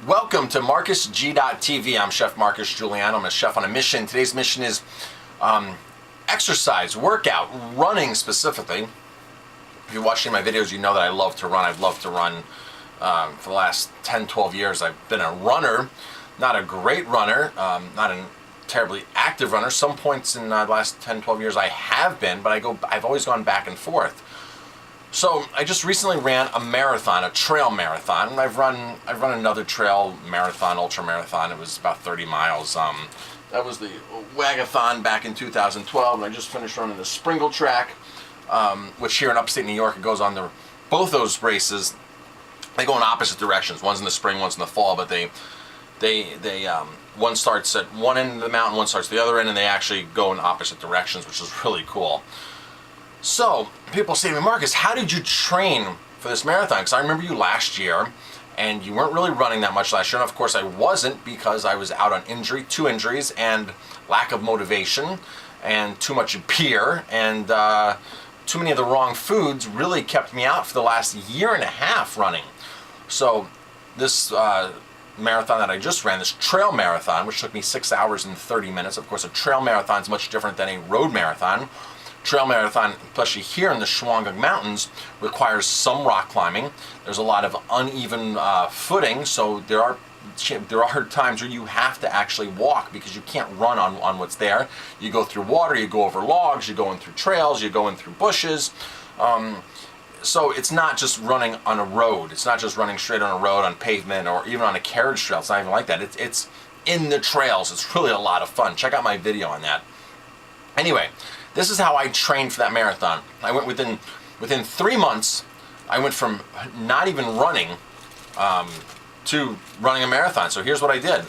Welcome to MarcusG.tv. I'm Chef Marcus Giuliano. I'm a chef on a mission. Today's mission is exercise, workout, running specifically. If you're watching my videos, you know that I love to run. I've loved to run for the last 10, 12 years. I've been a runner, not a great runner, not a terribly active runner. Some points in the last 10, 12 years I have been, but I've always gone back and forth. So I just recently ran a marathon, a trail marathon, and I've run another trail marathon, ultra marathon. It was about 30 miles. That was the Wagathon back in 2012, and I just finished running the Springle track, which here in upstate New York, it goes on both those races. They go in opposite directions. One's in the spring, one's in the fall, but one starts at one end of the mountain, one starts at the other end, and they actually go in opposite directions, which is really cool. So, people say to me, Marcus, how did you train for this marathon? Because I remember you last year, and you weren't really running that much last year. And of course, I wasn't, because I was out on injury, 2 injuries, and lack of motivation, and too much beer, and too many of the wrong foods really kept me out for the last year and a half running. So, this marathon that I just ran, this trail marathon, which took me 6 hours and 30 minutes. Of course, a trail marathon is much different than a road marathon. Trail marathon, especially here in the Shawangunk Mountains, requires some rock climbing. There's a lot of uneven footing, so there are times where you have to actually walk because you can't run on what's there. You go through water, you go over logs, you go in through trails, you go in through bushes. So it's not just running on a road. It's not just running straight on a road, on pavement, or even on a carriage trail. It's not even like that. It's in the trails. It's really a lot of fun. Check out my video on that. Anyway, this is how I trained for that marathon. I went within 3 months, I went from not even running to running a marathon. So here's what I did.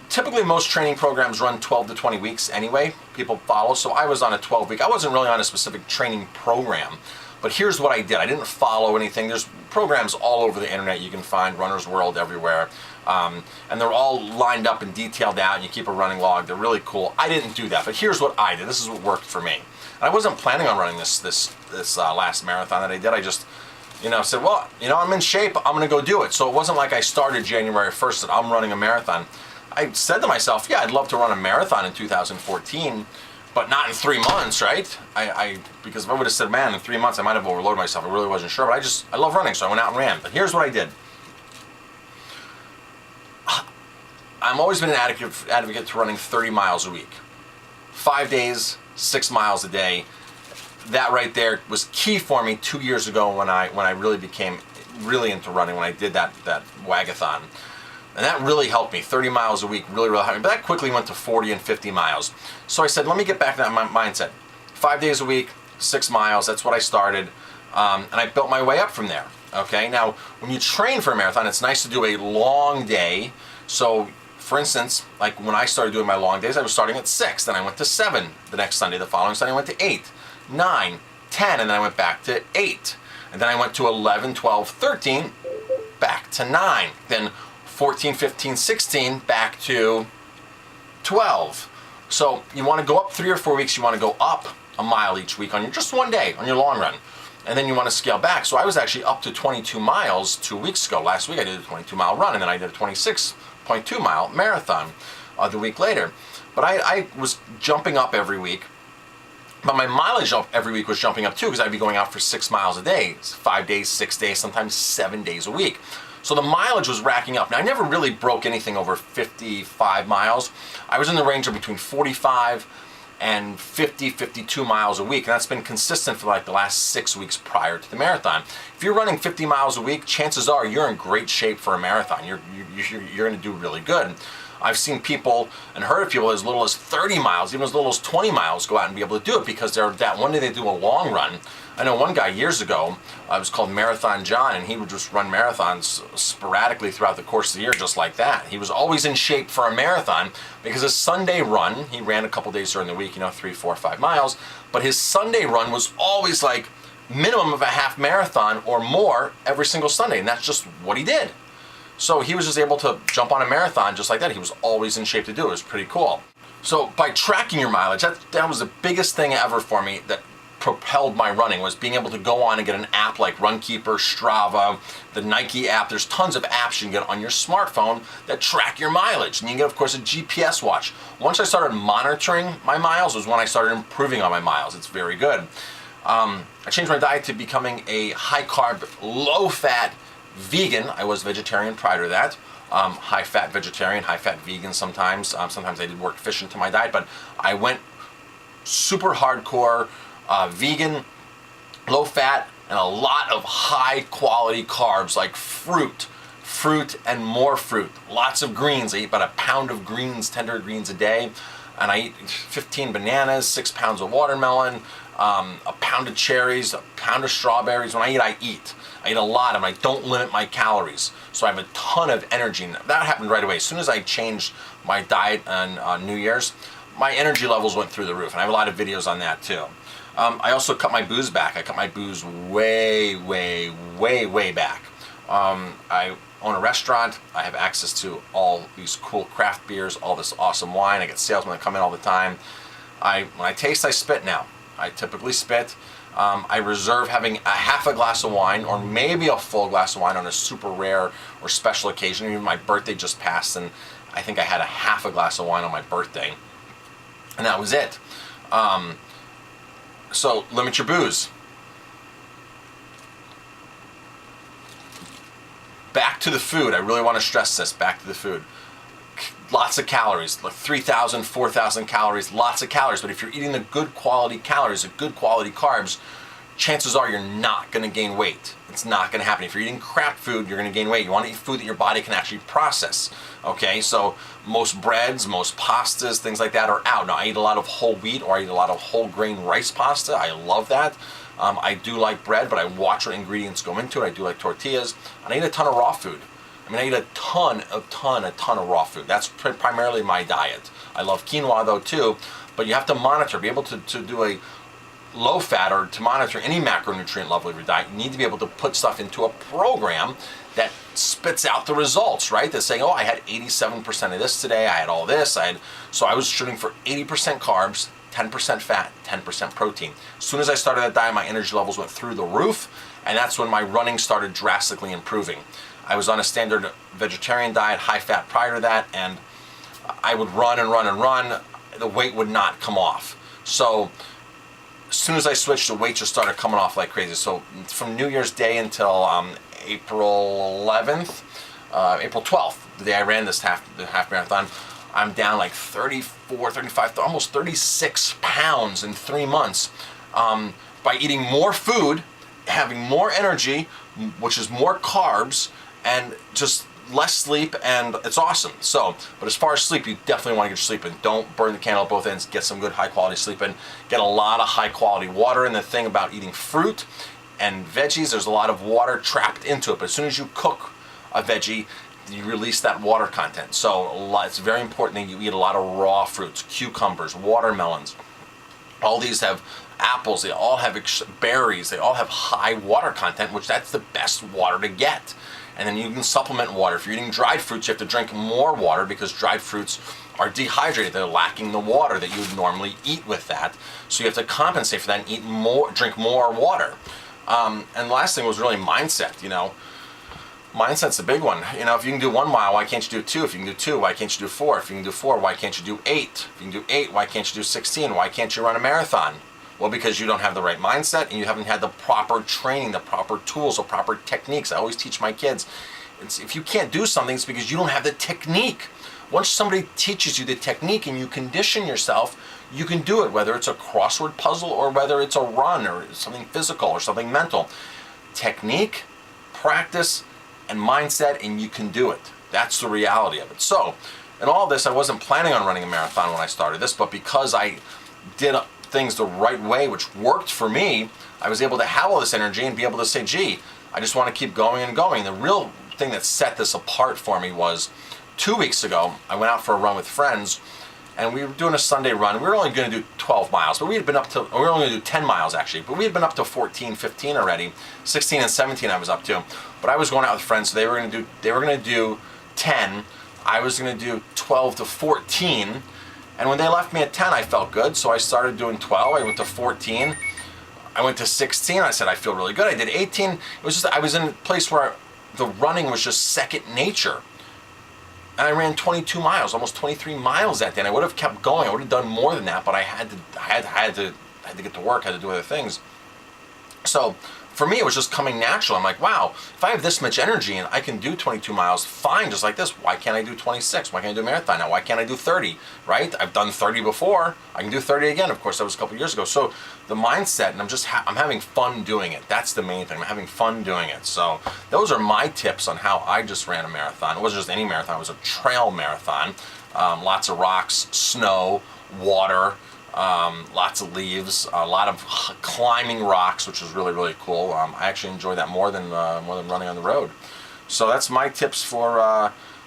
Typically most training programs run 12 to 20 weeks anyway. People follow, so I was on a 12-week. I wasn't really on a specific training program, but here's what I did. I didn't follow anything. There's programs all over the internet you can find, Runner's World everywhere. And they're all lined up and detailed out, and you keep a running log. They're really cool. I didn't do that, but here's what I did. This is what worked for me. And I wasn't planning on running this last marathon that I did. I just, said, well, I'm in shape. I'm going to go do it. So it wasn't like I started January 1st that I'm running a marathon. I said to myself, yeah, I'd love to run a marathon in 2014, but not in 3 months, right? Because if I would have said, man, in 3 months I might have overloaded myself. I really wasn't sure, but I love running, so I went out and ran. But here's what I did. I've always been an advocate to running 30 miles a week. 5 days, 6 miles a day. That right there was key for me 2 years ago when I really became really into running, when I did that Wagathon. And that really helped me. 30 miles a week really helped me. But that quickly went to 40 and 50 miles. So I said, let me get back to that mindset. 5 days a week, 6 miles, that's what I started. And I built my way up from there. Okay, now when you train for a marathon, it's nice to do a long day. So for instance, like when I started doing my long days, I was starting at 6, then I went to 7 the next Sunday. The following Sunday I went to 8, 9, 10, and then I went back to 8. And then I went to 11, 12, 13, back to 9. Then 14, 15, 16, back to 12. So you want to go up 3 or 4 weeks, you want to go up a mile each week on just one day, on your long run. And then you want to scale back. So I was actually up to 22 miles 2 weeks ago. Last week I did a 22-mile run, and then I did a 26.2-mile marathon the week later. But I was jumping up every week. But my mileage every week was jumping up too, because I'd be going out for 6 miles a day, 5 days, 6 days, sometimes 7 days a week. So the mileage was racking up. Now I never really broke anything over 55 miles. I was in the range of between 45 and 50, 52 miles a week. And that's been consistent for like the last 6 weeks prior to the marathon. If you're running 50 miles a week, chances are you're in great shape for a marathon. You're going to do really good. I've seen people and heard of people as little as 30 miles, even as little as 20 miles go out and be able to do it, because that one day they do a long run. I know one guy years ago, it was called Marathon John, and he would just run marathons sporadically throughout the course of the year just like that. He was always in shape for a marathon because his Sunday run, he ran a couple days during the week, 3, 4, 5 miles, but his Sunday run was always like minimum of a half marathon or more every single Sunday, and that's just what he did. So he was just able to jump on a marathon just like that. He was always in shape to do it. It was pretty cool. So by tracking your mileage, that was the biggest thing ever for me that propelled my running, was being able to go on and get an app like Runkeeper, Strava, the Nike app. There's tons of apps you can get on your smartphone that track your mileage. And you can get, of course, a GPS watch. Once I started monitoring my miles was when I started improving on my miles. It's very good. I changed my diet to becoming a high-carb, low-fat vegan. I was vegetarian prior to that. High-fat vegetarian, high-fat vegan sometimes. Sometimes I did work fish into my diet, but I went super hardcore vegan, low-fat, and a lot of high-quality carbs like fruit and more fruit. Lots of greens. I eat about a pound of greens, tender greens a day, and I eat 15 bananas, 6 pounds of watermelon, a pound of cherries, a pound of strawberries. When I eat. I eat a lot, and I don't limit my calories. So I have a ton of energy. That happened right away. As soon as I changed my diet on New Year's, my energy levels went through the roof. And I have a lot of videos on that too. I also cut my booze back. I cut my booze way back. I own a restaurant. I have access to all these cool craft beers, all this awesome wine. I get salesmen that come in all the time. When I taste, I spit now. I typically spit. I reserve having a half a glass of wine or maybe a full glass of wine on a super rare or special occasion. Even my birthday just passed, and I think I had a half a glass of wine on my birthday, and that was it. So limit your booze. Back to the food. I really want to stress this. Back to the food. Lots of calories, like 3,000, 4,000 calories, lots of calories. But if you're eating the good quality calories, the good quality carbs, chances are you're not going to gain weight. It's not going to happen. If you're eating crap food, you're going to gain weight. You want to eat food that your body can actually process. Okay, so most breads, most pastas, things like that are out. Now, I eat a lot of whole wheat or I eat a lot of whole grain rice pasta. I love that. I do like bread, but I watch what ingredients go into it. I do like tortillas. And I eat a ton of raw food. I mean, I eat a ton of raw food. That's primarily my diet. I love quinoa though too, but you have to monitor, be able to do a low fat or to monitor any macronutrient level of your diet. You need to be able to put stuff into a program that spits out the results, right? That's saying, oh, I had 87% of this today. I had all this. So I was shooting for 80% carbs, 10% fat, 10% protein. As soon as I started that diet, my energy levels went through the roof, and that's when my running started drastically improving. I was on a standard vegetarian diet, high fat prior to that, and I would run and run and run. The weight would not come off. So as soon as I switched, the weight just started coming off like crazy. So from New Year's Day until April 11th, April 12th, the day I ran this half marathon, I'm down like 34, 35, almost 36 pounds in 3 months by eating more food, having more energy, which is more carbs, and just less sleep, and it's awesome. So, but as far as sleep, you definitely want to get your sleep in. Don't burn the candle at both ends. Get some good high quality sleep in. Get a lot of high quality water. And the thing about eating fruit and veggies, there's a lot of water trapped into it. But as soon as you cook a veggie, you release that water content. So it's very important that you eat a lot of raw fruits, cucumbers, watermelons. All these have apples, they all have berries, they all have high water content, which that's the best water to get. And then you can supplement water. If you're eating dried fruits, you have to drink more water because dried fruits are dehydrated. They're lacking the water that you would normally eat with that. So you have to compensate for that and eat more, drink more water. And the last thing was really mindset, you know. Mindset's a big one. You know, if you can do 1 mile, why can't you do 2? If you can do 2, why can't you do 4? If you can do 4, why can't you do 8? If you can do 8, why can't you do 16? Why can't you run a marathon? Well, because you don't have the right mindset and you haven't had the proper training, the proper tools, the proper techniques. I always teach my kids, if you can't do something, it's because you don't have the technique. Once somebody teaches you the technique and you condition yourself, you can do it, whether it's a crossword puzzle or whether it's a run or something physical or something mental. Technique, practice, and mindset, and you can do it. That's the reality of it. So, in all this, I wasn't planning on running a marathon when I started this, but because I did things the right way, which worked for me, I was able to have all this energy and be able to say, gee, I just want to keep going and going. The real thing that set this apart for me was 2 weeks ago, I went out for a run with friends, and we were doing a Sunday run. We were only going to do 12 miles, but we were only going to do 10 miles actually, but we had been up to 14, 15 already. 16 and 17 I was up to. But I was going out with friends, so they were going to do 10. I was going to do 12 to 14. And when they left me at 10, I felt good, so I started doing 12. I went to 14. I went to 16. I said, I feel really good. I did 18. It was just, I was in a place where the running was just second nature. And I ran 22 miles, almost 23 miles that day. And I would have kept going. I would have done more than that, but I had to get to work, had to do other things. So for me, it was just coming natural. I'm like, wow, if I have this much energy and I can do 22 miles fine, just like this, why can't I do 26? Why can't I do a marathon now? Why can't I do 30, right? I've done 30 before. I can do 30 again. Of course, that was a couple years ago. So the mindset, and I'm having fun doing it. That's the main thing. I'm having fun doing it. So those are my tips on how I just ran a marathon. It wasn't just any marathon. It was a trail marathon. Lots of rocks, snow, water, lots of leaves, a lot of climbing rocks, which was really, really cool. I actually enjoy that more than running on the road. So that's my tips for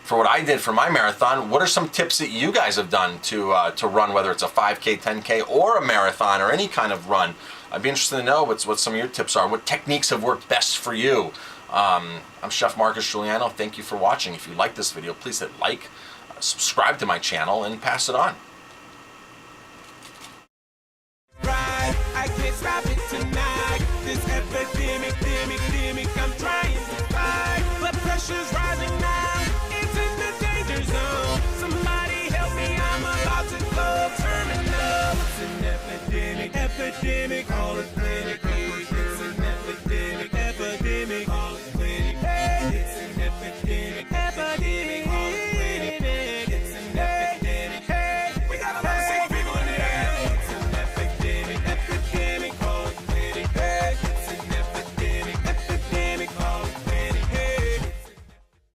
what I did for my marathon. What are some tips that you guys have done to run, whether it's a 5K, 10K, or a marathon, or any kind of run? I'd be interested to know what some of your tips are. What techniques have worked best for you? I'm Chef Marcus Giuliano. Thank you for watching. If you like this video, please hit like, subscribe to my channel, and pass it on. I can't stop